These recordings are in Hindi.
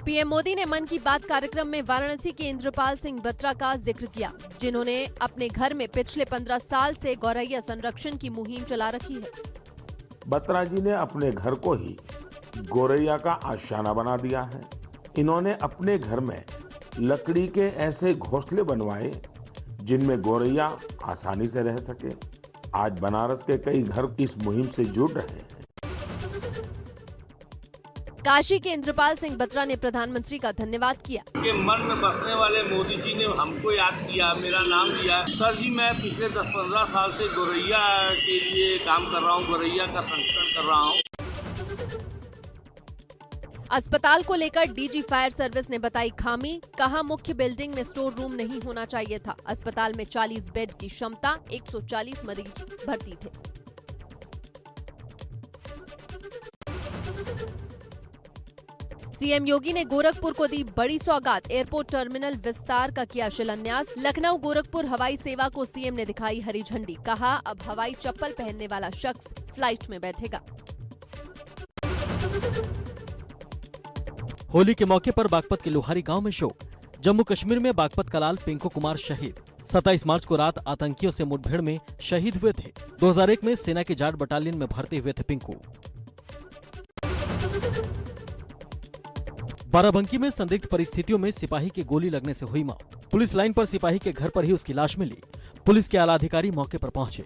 पीएम मोदी ने मन की बात कार्यक्रम में वाराणसी के इंद्रपाल सिंह बत्रा का जिक्र किया, जिन्होंने अपने घर में पिछले 15 साल से गौरैया संरक्षण की मुहिम चला रखी है। बत्रा जी ने अपने घर को ही गौरैया का आशियाना बना दिया है। इन्होंने अपने घर में लकड़ी के ऐसे घोंसले बनवाए जिनमें गौरैया आसानी से रह सके। आज बनारस के कई घर इस मुहिम से जुड़ रहे हैं। काशी के इंद्रपाल सिंह बत्रा ने प्रधानमंत्री का धन्यवाद किया। के मन में बसने वाले मोदी जी ने हमको याद किया, मेरा नाम लिया। सर जी, मैं पिछले 10-15 साल से गौरैया के लिए काम कर रहा हूँ, गौरैया का संरक्षण कर रहा हूँ। अस्पताल को लेकर डीजी फायर सर्विस ने बताई खामी, कहा मुख्य बिल्डिंग में स्टोर रूम नहीं होना चाहिए था। अस्पताल में 40 बेड की क्षमता, 140 मरीज भर्ती थे। सीएम योगी ने गोरखपुर को दी बड़ी सौगात, एयरपोर्ट टर्मिनल विस्तार का किया शिलान्यास। लखनऊ गोरखपुर हवाई सेवा को सीएम ने दिखाई हरी झंडी, कहा अब हवाई चप्पल पहनने वाला शख्स फ्लाइट में बैठेगा। होली के मौके पर बागपत के लोहारी गांव में शोक। जम्मू कश्मीर में बागपत कलाल पिंकू कुमार शहीद। 27 मार्च को रात आतंकियों से मुठभेड़ में शहीद हुए थे। 2001 में सेना की जाट बटालियन में भर्ती हुए थे पिंकू। बाराबंकी में संदिग्ध परिस्थितियों में सिपाही की गोली लगने से हुई मौत। पुलिस लाइन पर सिपाही के घर पर ही उसकी लाश मिली। पुलिस के आला अधिकारी मौके पर पहुंचे।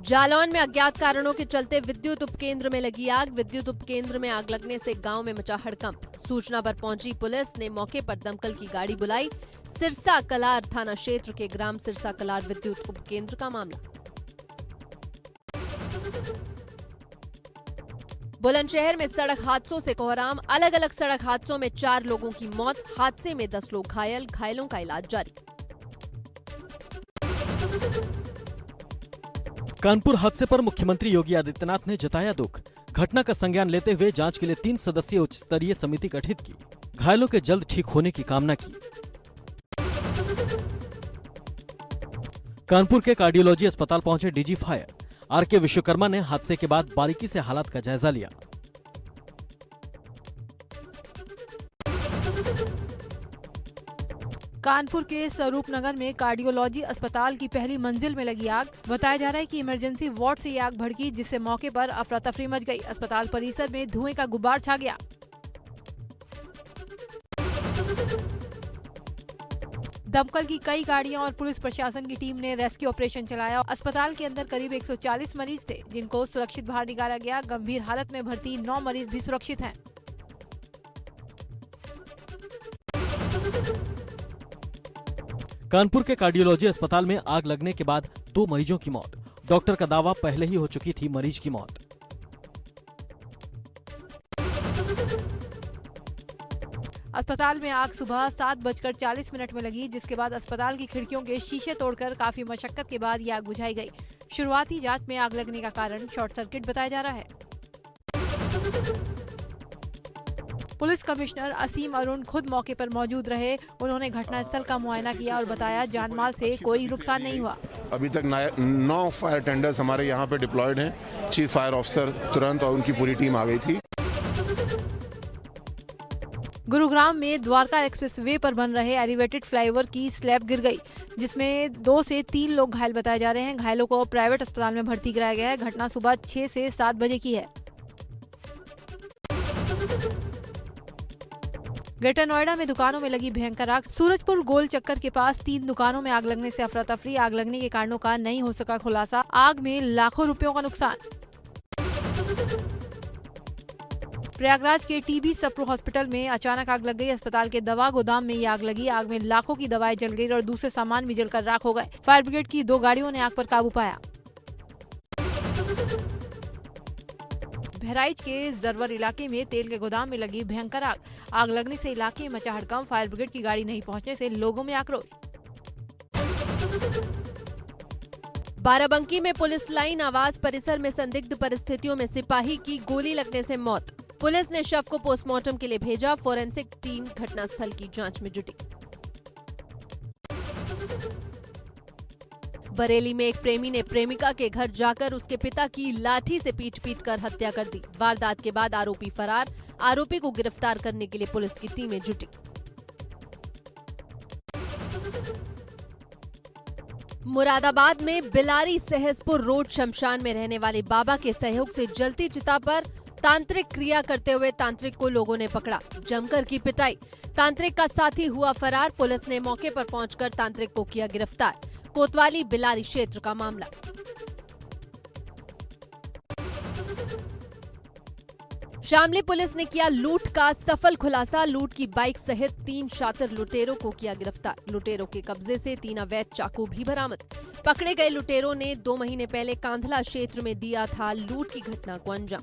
जालौन में अज्ञात कारणों के चलते विद्युत उपकेंद्र में लगी आग। विद्युत उपकेंद्र में आग लगने से गांव में मचा हड़कंप। सूचना पर पहुंची पुलिस ने मौके पर दमकल की गाड़ी बुलाई। सिरसा कलार थाना क्षेत्र के ग्राम सिरसा कलार विद्युत उपकेंद्र का मामला। बुलंदशहर में सड़क हादसों से कोहराम। अलग अलग सड़क हादसों में 4 लोगों की मौत, हादसे में 10 लोग घायल, घायलों का इलाज जारी। कानपुर हादसे पर मुख्यमंत्री योगी आदित्यनाथ ने जताया दुख। घटना का संज्ञान लेते हुए जांच के लिए 3 सदस्यीय उच्च स्तरीय समिति गठित की। घायलों के जल्द ठीक होने की कामना की। कानपुर के कार्डियोलॉजी अस्पताल पहुंचे डीजी फायर आर.के. विश्वकर्मा ने हादसे के बाद बारीकी से हालात का जायजा लिया। कानपुर के स्वरूप नगर में कार्डियोलॉजी अस्पताल की पहली मंजिल में लगी आग। बताया जा रहा है कि इमरजेंसी वार्ड से ये आग भड़की, जिससे मौके पर अफरा तफरी मच गई। अस्पताल परिसर में धुएं का गुब्बार छा गया। दमकल की कई गाड़ियां और पुलिस प्रशासन की टीम ने रेस्क्यू ऑपरेशन चलाया। अस्पताल के अंदर करीब 140 मरीज थे, जिनको सुरक्षित बाहर निकाला गया। गंभीर हालत में भर्ती 9 मरीज भी सुरक्षित हैं। कानपुर के कार्डियोलॉजी अस्पताल में आग लगने के बाद 2 मरीजों की मौत। डॉक्टर का दावा पहले ही हो चुकी थी मरीज की मौत। अस्पताल में आग सुबह 7:40 में लगी, जिसके बाद अस्पताल की खिड़कियों के शीशे तोड़कर काफी मशक्कत के बाद ये आग बुझाई गई। शुरुआती जांच में आग लगने का कारण शॉर्ट सर्किट बताया जा रहा है। पुलिस कमिश्नर असीम अरुण खुद मौके पर मौजूद रहे। उन्होंने घटनास्थल का मुआयना किया और बताया जानमाल से कोई नुकसान नहीं हुआ। अभी तक 9 फायर टेंडर्स हमारे यहाँ पे डिप्लॉयड हैं। चीफ फायर ऑफिसर तुरंत और उनकी पूरी टीम आ गई थी। गुरुग्राम में द्वारका एक्सप्रेसवे पर बन रहे एलिवेटेड फ्लाईओवर की स्लैब गिर गई, जिसमें 2 से 3 लोग घायल बताए जा रहे हैं। घायलों को प्राइवेट अस्पताल में भर्ती कराया गया है। घटना सुबह 6 से 7 बजे की है। ग्रेटर नोएडा में दुकानों में लगी भयंकर आग। सूरजपुर गोल चक्कर के पास 3 दुकानों में आग लगने से अफरा तफरी। आग लगने के कारणों का नहीं हो सका खुलासा। आग में लाखों रुपयों का नुकसान। प्रयागराज के टीबी सप्रू हॉस्पिटल में अचानक आग लग गई। अस्पताल के दवा गोदाम में ये आग लगी। आग में लाखों की दवाएं जल गई और दूसरे सामान भी जलकर राख हो गए। फायर ब्रिगेड की 2 गाड़ियों ने आग पर काबू पाया। बहराइच के जरवर इलाके में तेल के गोदाम में लगी भयंकर आग। आग लगने से इलाके में मचा हड़कंप। फायर ब्रिगेड की गाड़ी नहीं पहुंचने से लोगों में आक्रोश। बाराबंकी में पुलिस लाइन आवास परिसर में संदिग्ध परिस्थितियों में सिपाही की गोली लगने से मौत। पुलिस ने शव को पोस्टमार्टम के लिए भेजा। फोरेंसिक टीम घटनास्थल की जांच में जुटी। बरेली में एक प्रेमी ने प्रेमिका के घर जाकर उसके पिता की लाठी से पीट कर हत्या कर दी। वारदात के बाद आरोपी फरार। आरोपी को गिरफ्तार करने के लिए पुलिस की टीमें जुटी। मुरादाबाद में बिलारी सहसपुर रोड शमशान में रहने वाले बाबा के सहयोग से जलती चिता पर तांत्रिक क्रिया करते हुए तांत्रिक को लोगों ने पकड़ा। जमकर की पिटाई। तांत्रिक का साथी हुआ फरार। पुलिस ने मौके पर पहुंचकर तांत्रिक को किया गिरफ्तार। कोतवाली बिलारी क्षेत्र का मामला। शामली पुलिस ने किया लूट का सफल खुलासा। लूट की बाइक सहित 3 शातिर लुटेरों को किया गिरफ्तार। लुटेरों के कब्जे से 3 अवैध चाकू भी बरामद। पकड़े गए लुटेरों ने 2 महीने पहले कांधला क्षेत्र में दिया था लूट की घटना को अंजाम।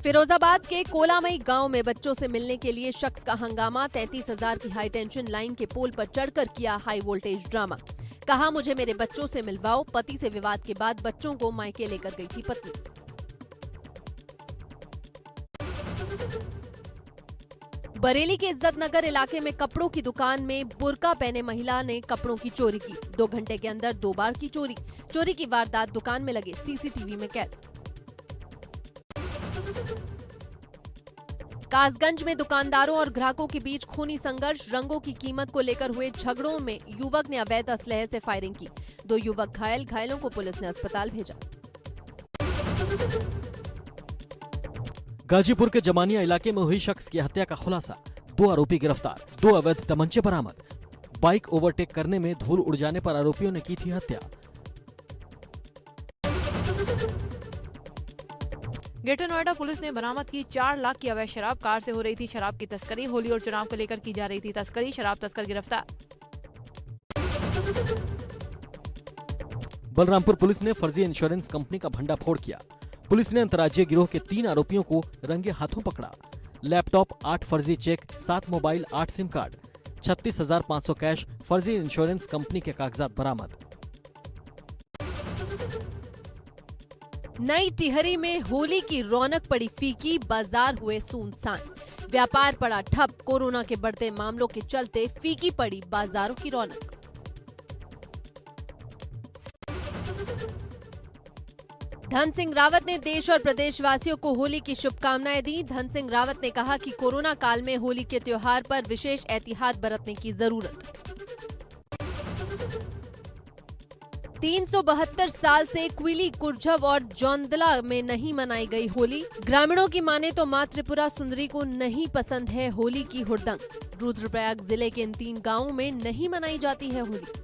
फिरोजाबाद के कोलामई गांव में बच्चों से मिलने के लिए शख्स का हंगामा। 33,000 की हाई टेंशन लाइन के पोल पर चढ़कर किया हाई वोल्टेज ड्रामा। कहा मुझे मेरे बच्चों से मिलवाओ। पति से विवाद के बाद बच्चों को मायके लेकर गई थी पत्नी। बरेली के इज्जत नगर इलाके में कपड़ों की दुकान में बुर्का पहने महिला ने कपड़ों की चोरी की। 2 घंटे के अंदर 2 बार की चोरी। चोरी की वारदात दुकान में लगे सीसीटीवी में कैद। कासगंज में दुकानदारों और ग्राहकों के बीच खूनी संघर्ष। रंगों की कीमत को लेकर हुए झगड़ों में युवक ने अवैध असलहे से फायरिंग की। 2 युवक घायल। घायलों को पुलिस ने अस्पताल भेजा। गाजीपुर के जमानिया इलाके में हुई शख्स की हत्या का खुलासा। 2 आरोपी गिरफ्तार। 2 अवैध तमंचे बरामद। बाइक ओवरटेक करने में धूल उड़ जाने पर आरोपियों ने की थी हत्या। ग्रेटर नोएडा पुलिस ने बरामद की 4 लाख की अवैध शराब। कार से हो रही थी शराब की तस्करी। होली और चुनाव को लेकर की जा रही थी तस्करी। शराब तस्कर गिरफ्तार। बलरामपुर पुलिस ने फर्जी इंश्योरेंस कंपनी का भंडाफोड़ किया। पुलिस ने अंतर्राज्यीय गिरोह के 3 आरोपियों को रंगे हाथों पकड़ा। लैपटॉप, 8 फर्जी cheque, 7 mobile, 8 SIM card, 36,500 cash, फर्जी इंश्योरेंस कंपनी के कागजात बरामद। नई टिहरी में होली की रौनक पड़ी फीकी। बाजार हुए सुनसान। व्यापार पड़ा ठप। कोरोना के बढ़ते मामलों के चलते फीकी पड़ी बाजारों की रौनक। धन सिंह रावत ने देश और प्रदेशवासियों को होली की शुभकामनाएं दी। धन सिंह रावत ने कहा कि कोरोना काल में होली के त्योहार पर विशेष एहतियात बरतने की जरूरत। 372 साल से क्विली, कुर्झव और जौंदला में नहीं मनाई गई होली। ग्रामीणों की माने तो मां त्रिपुरा सुंदरी को नहीं पसंद है होली की हुड़दंग। रुद्रप्रयाग जिले के इन 3 गांवों में नहीं मनाई जाती है होली।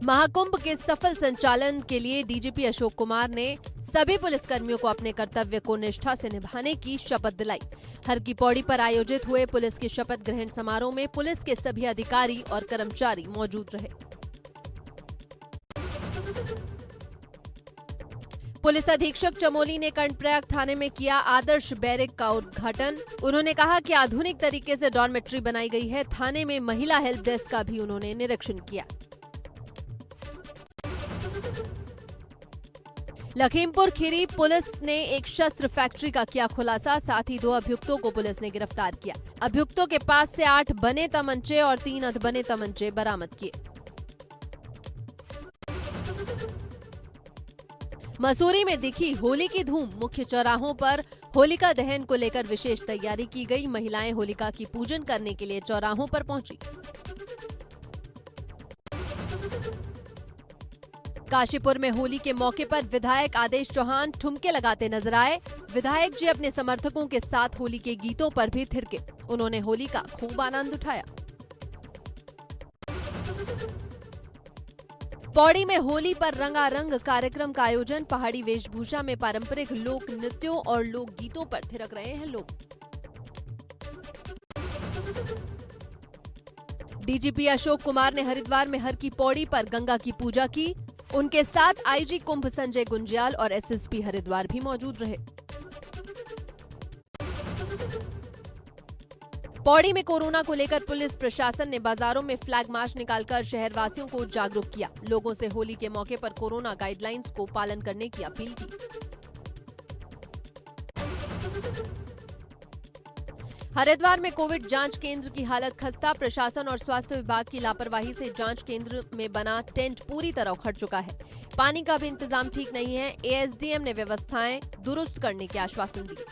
महाकुंभ के सफल संचालन के लिए डीजीपी अशोक कुमार ने सभी पुलिसकर्मियों को अपने कर्तव्य को निष्ठा से निभाने की शपथ दिलाई। हर की पौड़ी पर आयोजित हुए पुलिस के शपथ ग्रहण समारोह में पुलिस के सभी अधिकारी और कर्मचारी मौजूद रहे। पुलिस अधीक्षक चमोली ने कर्णप्रयाग थाने में किया आदर्श बैरक का उद्घाटन। उन्होंने कहा कि आधुनिक तरीके से डॉर्मेट्री बनाई गई है। थाने में महिला हेल्प डेस्क का भी उन्होंने निरीक्षण किया। लखीमपुर खीरी पुलिस ने एक शस्त्र फैक्ट्री का किया खुलासा। साथ ही 2 अभियुक्तों को पुलिस ने गिरफ्तार किया। अभियुक्तों के पास से 8 बने तमंचे और 3 अधबने तमंचे बरामद किए। मसूरी में दिखी होली की धूम। मुख्य चौराहों पर होलिका दहन को लेकर विशेष तैयारी की गई। महिलाएं होलिका की पूजन करने के लिए चौराहों पर पहुंची। काशीपुर में होली के मौके पर विधायक आदेश चौहान ठुमके लगाते नजर आए। विधायक जी अपने समर्थकों के साथ होली के गीतों पर भी थिरके। उन्होंने होली का खूब आनंद उठाया। पौड़ी में होली पर रंगारंग कार्यक्रम का आयोजन। पहाड़ी वेशभूषा में पारंपरिक लोक नृत्यों और लोक गीतों पर थिरक रहे हैं लोग। डीजीपी अशोक कुमार ने हरिद्वार में हर की पौड़ी पर गंगा की पूजा की। उनके साथ आईजी कुंभ संजय गुंजियाल और एसएसपी हरिद्वार भी मौजूद रहे। पौड़ी में कोरोना को लेकर पुलिस प्रशासन ने बाजारों में फ्लैग मार्च निकालकर शहरवासियों को जागरूक किया। लोगों से होली के मौके पर कोरोना गाइडलाइंस को पालन करने की अपील की। हरिद्वार में कोविड जांच केंद्र की हालत खस्ता। प्रशासन और स्वास्थ्य विभाग की लापरवाही से जांच केंद्र में बना टेंट पूरी तरह उखड़ चुका है। पानी का भी इंतजाम ठीक नहीं है। एएसडीएम ने व्यवस्थाएं दुरुस्त करने के आश्वासन दिए।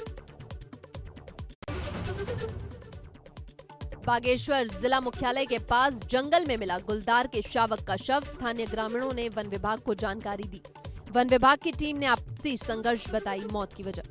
बागेश्वर जिला मुख्यालय के पास जंगल में मिला गुलदार के शावक का शव। स्थानीय ग्रामीणों ने वन विभाग को जानकारी दी। वन विभाग की टीम ने आपसी संघर्ष बताई मौत की वजह।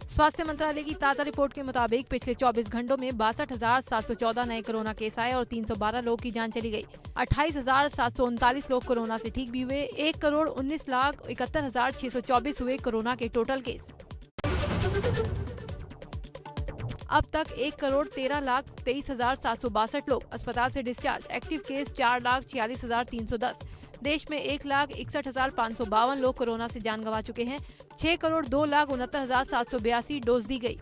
स्वास्थ्य मंत्रालय की ताजा रिपोर्ट के मुताबिक पिछले 24 घंटों में 62,714 नए कोरोना केस आए और 312 लोगों की जान चली गई। 28,739 लोग कोरोना से ठीक भी हुए। 1,19,71,624 हुए कोरोना के टोटल केस। अब तक 1,13,23,762 लोग अस्पताल से डिस्चार्ज। Active case 4,46,310। देश में 1,61,552 लोग कोरोना से जान गंवा चुके हैं। 6,02,69,782 डोज दी गई।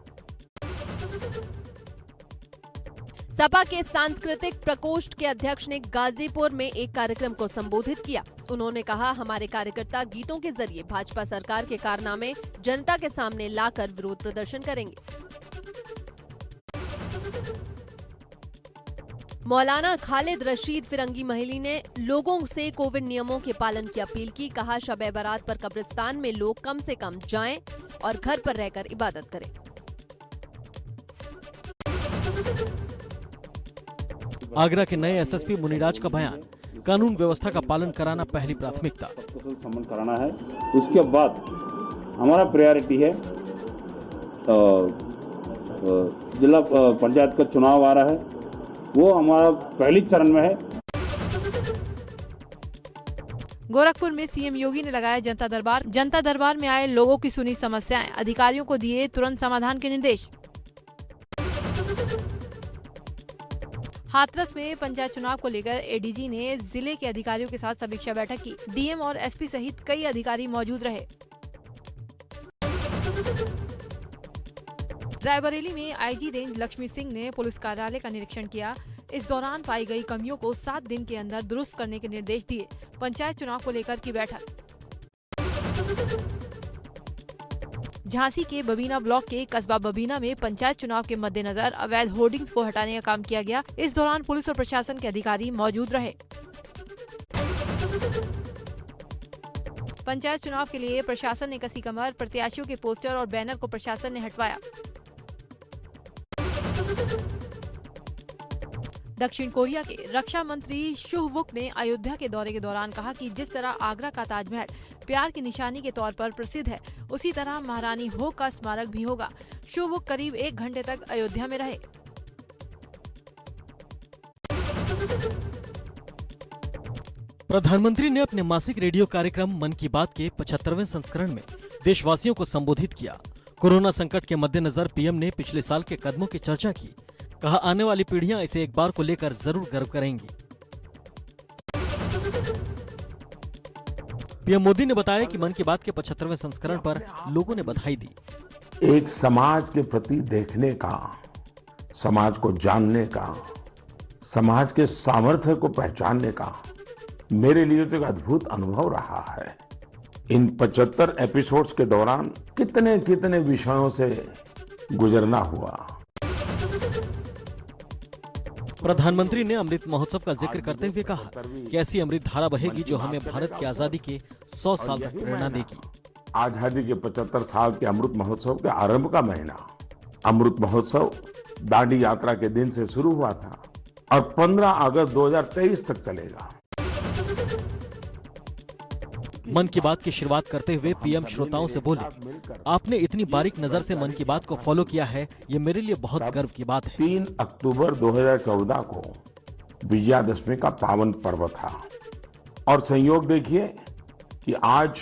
सपा के सांस्कृतिक प्रकोष्ठ के अध्यक्ष ने गाजीपुर में एक कार्यक्रम को संबोधित किया। उन्होंने कहा, हमारे कार्यकर्ता गीतों के जरिए भाजपा सरकार के कारनामे जनता के सामने लाकर विरोध प्रदर्शन करेंगे। मौलाना खालिद रशीद फिरंगी महली ने लोगों से कोविड नियमों के पालन की अपील की। कहा, शब-ए बारात पर कब्रिस्तान में लोग कम से कम जाएं और घर पर रहकर इबादत करें। आगरा के नए एसएसपी मुनिराज का बयान, कानून व्यवस्था का पालन कराना पहली प्राथमिकता। सम्मान कराना है। उसके बाद हमारा प्रायोरिटी है जिला पंचायत का चुनाव आ रहा है, वो हमारा पहली चरण में है। गोरखपुर में सीएम योगी ने लगाया जनता दरबार। जनता दरबार में आए लोगों की सुनी समस्याएं, अधिकारियों को दिए तुरंत समाधान के निर्देश। हाथरस में पंचायत चुनाव को लेकर एडीजी ने जिले के अधिकारियों के साथ समीक्षा बैठक की। डीएम और एसपी सहित कई अधिकारी मौजूद रहे। रायबरेली में आईजी रेंज लक्ष्मी सिंह ने पुलिस कार्यालय का निरीक्षण किया। इस दौरान पाई गई कमियों को 7 दिन के अंदर दुरुस्त करने के निर्देश दिए। पंचायत चुनाव को लेकर की बैठक। झांसी के बबीना ब्लॉक के कस्बा बबीना में पंचायत चुनाव के मद्देनजर अवैध होर्डिंग्स को हटाने का काम किया गया। इस दौरान पुलिस और प्रशासन के अधिकारी मौजूद रहे। पंचायत चुनाव के लिए प्रशासन ने कसी कमर। प्रत्याशियों के पोस्टर और बैनर को प्रशासन ने हटवाया। दक्षिण कोरिया के रक्षा मंत्री शुह वुक ने अयोध्या के दौरे के दौरान कहा कि जिस तरह आगरा का ताजमहल प्यार की निशानी के तौर पर प्रसिद्ध है, उसी तरह महारानी हो का स्मारक भी होगा। शुह वुक करीब 1 घंटे तक अयोध्या में रहे। प्रधानमंत्री ने अपने मासिक रेडियो कार्यक्रम मन की बात के 75वें संस्करण में देशवासियों को संबोधित किया। कोरोना संकट के मद्देनजर पीएम ने पिछले साल के कदमों की चर्चा की। कहा, आने वाली पीढ़ियां इसे एक बार को लेकर जरूर गर्व करेंगी। पीएम मोदी ने बताया कि मन की बात के 75वें संस्करण पर लोगों ने बधाई दी। एक समाज के प्रति देखने का, समाज को जानने का, समाज के सामर्थ्य को पहचानने का मेरे लिए तो एक अद्भुत अनुभव रहा है। इन 75 एपिसोड्स के दौरान कितने कितने विषयों से गुजरना हुआ। प्रधानमंत्री ने अमृत महोत्सव का जिक्र करते हुए कहा कि ऐसी अमृत धारा बहेगी जो हमें भारत की आजादी के 100 साल तक प्रेरणा देगी। आजादी के 75 साल के अमृत महोत्सव के आरंभ का महीना। अमृत महोत्सव दांडी यात्रा के दिन से शुरू हुआ था और 15 अगस्त 2023 तक चलेगा। मन की बात की शुरुआत करते हुए पीएम श्रोताओं से बोले, आपने इतनी बारीक नजर से मन की बात को फॉलो किया है, ये मेरे लिए बहुत गर्व की बात है। 3 अक्टूबर 2014 को विजयादशमी का पावन पर्व था और संयोग देखिए कि आज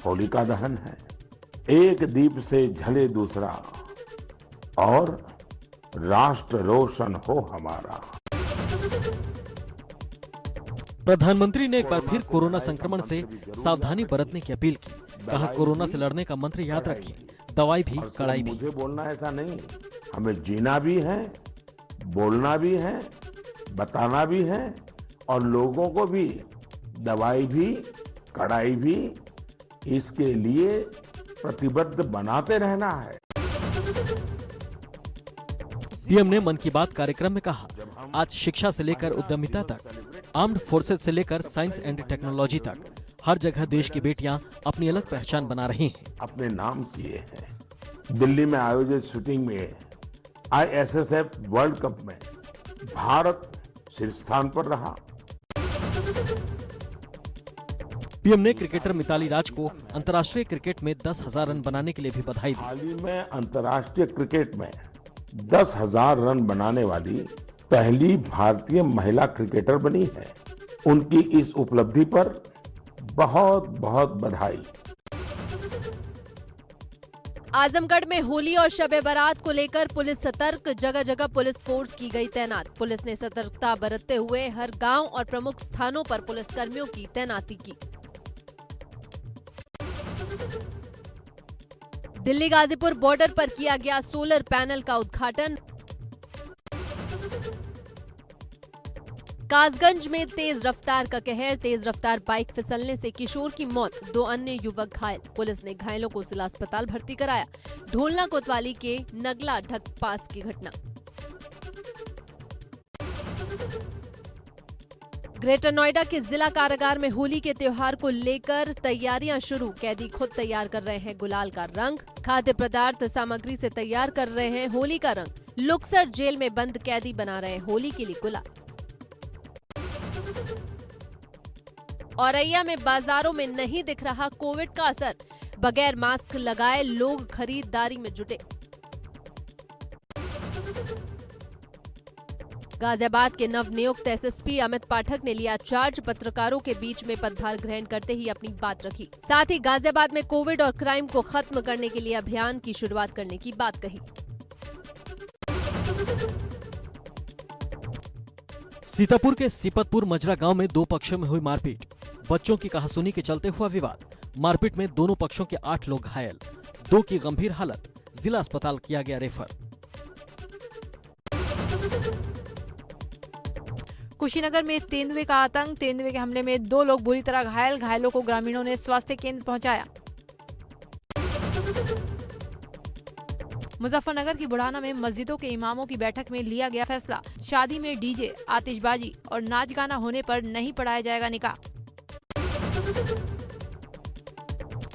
होलिका दहन है। एक दीप से जले दूसरा और राष्ट्र रोशन हो हमारा। प्रधानमंत्री ने एक बार फिर कोरोना संक्रमण से सावधानी बरतने की अपील की। कहा, कोरोना से लड़ने का मंत्र याद रखिए, दवाई भी कड़ाई भी। मुझे बोलना ऐसा नहीं, हमें जीना भी है, बोलना भी है, बताना भी है और लोगों को भी दवाई भी कड़ाई भी। इसके लिए प्रतिबद्ध बनाते रहना है। पीएम ने मन की बात कार्यक्रम में कहा, आज शिक्षा से लेकर उद्यमिता तक, आर्म्ड फोर्सेज से लेकर साइंस एंड टेक्नोलॉजी तक हर जगह देश की बेटियां अपनी अलग पहचान बना रही हैं। अपने नाम किए हैं। दिल्ली में आयोजित शूटिंग में ISSF वर्ल्ड कप में भारत शीर्ष स्थान पर रहा। पीएम ने क्रिकेटर मिताली राज को अंतर्राष्ट्रीय क्रिकेट में 10,000 रन बनाने के लिए भी बधाई दी। हाल ही में अंतर्राष्ट्रीय क्रिकेट में 10,000 रन बनाने वाली पहली भारतीय महिला क्रिकेटर बनी है। उनकी इस उपलब्धि पर बहुत बहुत बधाई। आजमगढ़ में होली और शब-ए बारात को लेकर पुलिस सतर्क, जगह जगह पुलिस फोर्स की गई तैनात। पुलिस ने सतर्कता बरतते हुए हर गांव और प्रमुख स्थानों पर पुलिस कर्मियों की तैनाती की। दिल्ली गाजीपुर बॉर्डर पर किया गया सोलर पैनल का उद्घाटन। कासगंज में तेज रफ्तार का कहर, तेज रफ्तार बाइक फिसलने से किशोर की मौत, 2 अन्य युवक घायल। पुलिस ने घायलों को जिला अस्पताल भर्ती कराया। ढोलना कोतवाली के नगला ढक पास की घटना। ग्रेटर नोएडा के जिला कारागार में होली के त्योहार को लेकर तैयारियां शुरू। कैदी खुद तैयार कर रहे हैं गुलाल का रंग, खाद्य पदार्थ सामग्री से तैयार कर रहे हैं होली का रंग। लुक्सर जेल में बंद कैदी बना रहे हैं होली के लिए गुलाल। औरैया में बाजारों में नहीं दिख रहा कोविड का असर, बगैर मास्क लगाए लोग खरीदारी में जुटे। गाजियाबाद के नवनियुक्त SSP अमित पाठक ने लिया चार्ज, पत्रकारों के बीच में पदभार ग्रहण करते ही अपनी बात रखी। साथ ही गाजियाबाद में कोविड और क्राइम को खत्म करने के लिए अभियान की शुरुआत करने की बात कही। सीतापुर के सिपतपुर मजरा गांव में 2 पक्षों में हुई मारपीट। बच्चों की कहासुनी के चलते हुआ विवाद। मारपीट में दोनों पक्षों के 8 लोग घायल, 2 की गंभीर हालत, जिला अस्पताल किया गया रेफर। कुशीनगर में तेंदुए का आतंक, तेंदुए के हमले में 2 लोग बुरी तरह घायल, घायलों को ग्रामीणों ने स्वास्थ्य केंद्र पहुंचाया। मुजफ्फरनगर की बुढ़ाना में मस्जिदों के इमामों की बैठक में लिया गया फैसला, शादी में डीजे, आतिशबाजी और नाच गाना होने पर नहीं पढ़ाया जाएगा निकाह।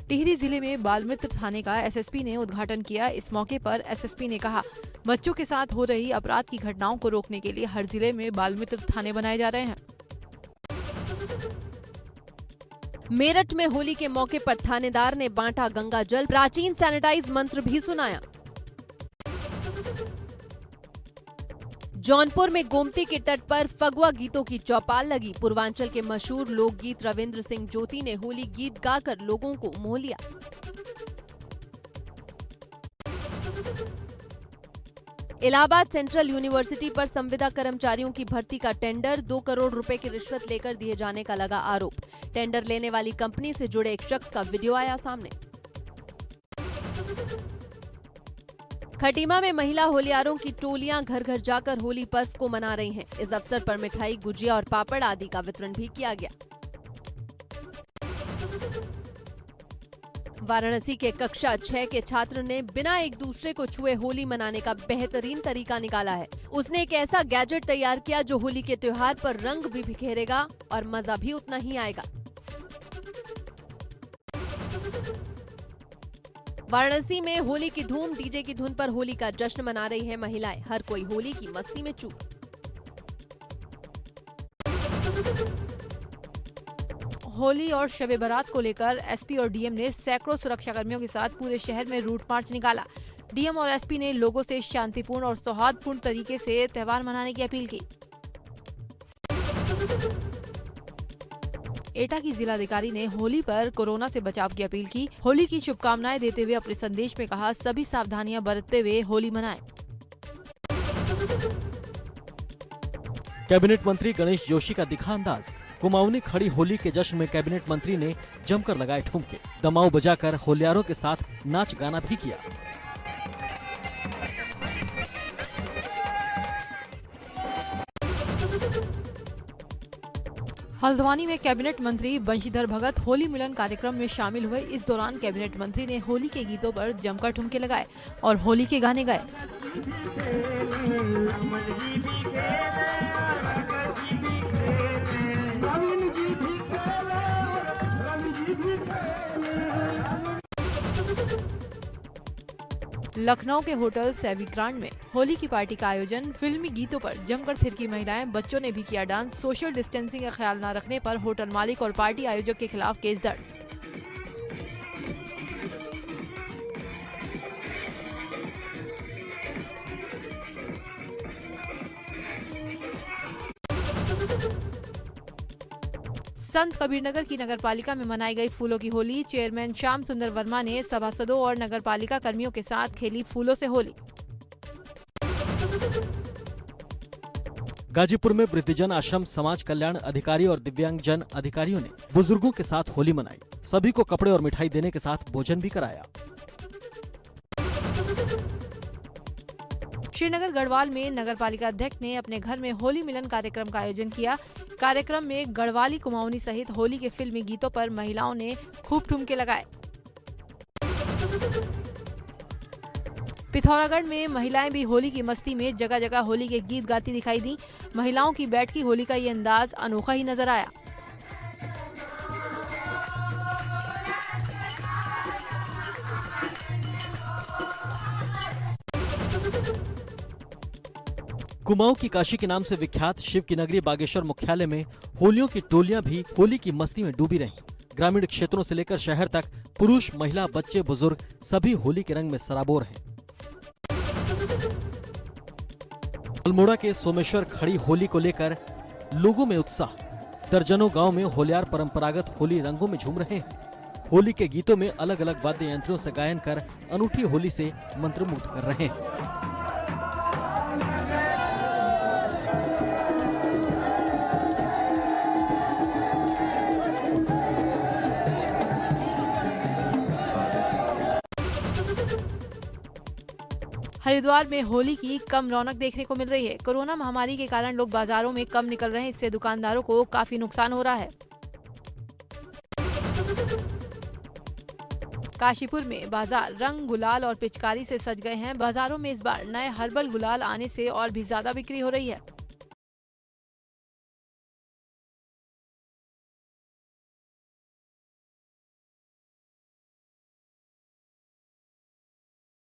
टिहरी जिले में बालमित्र थाने का SSP ने उद्घाटन किया। इस मौके पर SSP ने कहा, बच्चों के साथ हो रही अपराध की घटनाओं को रोकने के लिए हर जिले में बालमित्र थाने बनाए जा रहे हैं। मेरठ में होली के मौके पर थानेदार ने बांटा गंगा जल, प्राचीन सैनिटाइज मंत्र भी सुनाया। जौनपुर में गोमती के तट पर फगुआ गीतों की चौपाल लगी। पूर्वांचल के मशहूर लोकगीत रविंद्र सिंह ज्योति ने होली गीत गाकर लोगों को मोह लिया। इलाहाबाद सेंट्रल यूनिवर्सिटी पर संविदा कर्मचारियों की भर्ती का टेंडर, 2 करोड़ रुपए की रिश्वत लेकर दिए जाने का लगा आरोप। टेंडर लेने वाली कंपनी से जुड़े एक शख्स का वीडियो आया सामने। खटीमा में महिला होलियारों की टोलियां घर घर जाकर होली पर्व को मना रही हैं। इस अवसर पर मिठाई, गुजिया और पापड़ आदि का वितरण भी किया गया। वाराणसी के कक्षा 6 के छात्र ने बिना एक दूसरे को छुए होली मनाने का बेहतरीन तरीका निकाला है। उसने एक ऐसा गैजेट तैयार किया जो होली के त्योहार पर रंग भी बिखेरेगा और मजा भी उतना ही आएगा। वाराणसी में होली की धूम, डीजे की धुन पर होली का जश्न मना रही है महिलाएं। हर कोई होली की मस्ती में चूर। होली और शब-ए बारात को लेकर SP और DM ने सैकड़ों सुरक्षाकर्मियों के साथ पूरे शहर में रूट मार्च निकाला। DM और SP ने लोगों से शांतिपूर्ण और सौहार्दपूर्ण तरीके से त्योहार मनाने की अपील की। एटा की जिलाधिकारी ने होली पर कोरोना से बचाव की अपील की। होली की शुभकामनाएं देते हुए अपने संदेश में कहा, सभी सावधानियां बरतते हुए होली मनाएं। कैबिनेट मंत्री गणेश जोशी का दिखा अंदाज। कुमाऊनी खड़ी होली के जश्न में कैबिनेट मंत्री ने जमकर लगाए ठुमके, दमाऊ बजाकर होलियारों के साथ नाच गाना भी किया। हल्द्वानी में कैबिनेट मंत्री बंशीधर भगत होली मिलन कार्यक्रम में शामिल हुए। इस दौरान कैबिनेट मंत्री ने होली के गीतों पर जमकर ठुमके लगाए और होली के गाने गाए। लखनऊ के होटल सेविक्रांड में होली की पार्टी का आयोजन। फिल्मी गीतों पर जमकर थिरकी महिलाएं, बच्चों ने भी किया डांस। सोशल डिस्टेंसिंग का ख्याल न रखने पर होटल मालिक और पार्टी आयोजक के खिलाफ केस दर्ज। संत कबीरनगर की नगरपालिका में मनाई गई फूलों की होली। चेयरमैन श्याम सुंदर वर्मा ने सभासदों और नगरपालिका कर्मियों के साथ खेली फूलों से होली। गाजीपुर में वृद्धजन आश्रम समाज कल्याण अधिकारी और दिव्यांगजन अधिकारियों ने बुजुर्गों के साथ होली मनाई। सभी को कपड़े और मिठाई देने के साथ भोजन भी कराया। श्रीनगर गढ़वाल में नगरपालिका अध्यक्ष ने अपने घर में होली मिलन कार्यक्रम का आयोजन किया। कार्यक्रम में गढ़वाली कुमाऊनी सहित होली के फिल्मी गीतों पर महिलाओं ने खूब ठुमके लगाए। पिथौरागढ़ में महिलाएं भी होली की मस्ती में जगह जगह होली के गीत गाती दिखाई दी। महिलाओं की बैठकी होली का ये अंदाज अनोखा ही नजर आया। कुमाऊं की काशी के नाम से विख्यात शिव की नगरी बागेश्वर मुख्यालय में होलियों की टोलियां भी होली की मस्ती में डूबी रहीं। ग्रामीण क्षेत्रों से लेकर शहर तक पुरुष, महिला, बच्चे, बुजुर्ग सभी होली के रंग में सराबोर हैं। अल्मोड़ा के सोमेश्वर खड़ी होली को लेकर लोगों में उत्साह। दर्जनों गांव में होलियार परंपरागत होली रंगों में झूम रहे हैं। होली के गीतों में अलग अलग वाद्य यंत्रों से गायन कर अनूठी होली से मंत्रमुग्ध कर रहे हैं। हरिद्वार में होली की कम रौनक देखने को मिल रही है। कोरोना महामारी के कारण लोग बाजारों में कम निकल रहे हैं। इससे दुकानदारों को काफी नुकसान हो रहा है। काशीपुर में बाजार रंग, गुलाल और पिचकारी से सज गए हैं। बाजारों में इस बार नए हर्बल गुलाल आने से और भी ज्यादा बिक्री हो रही है।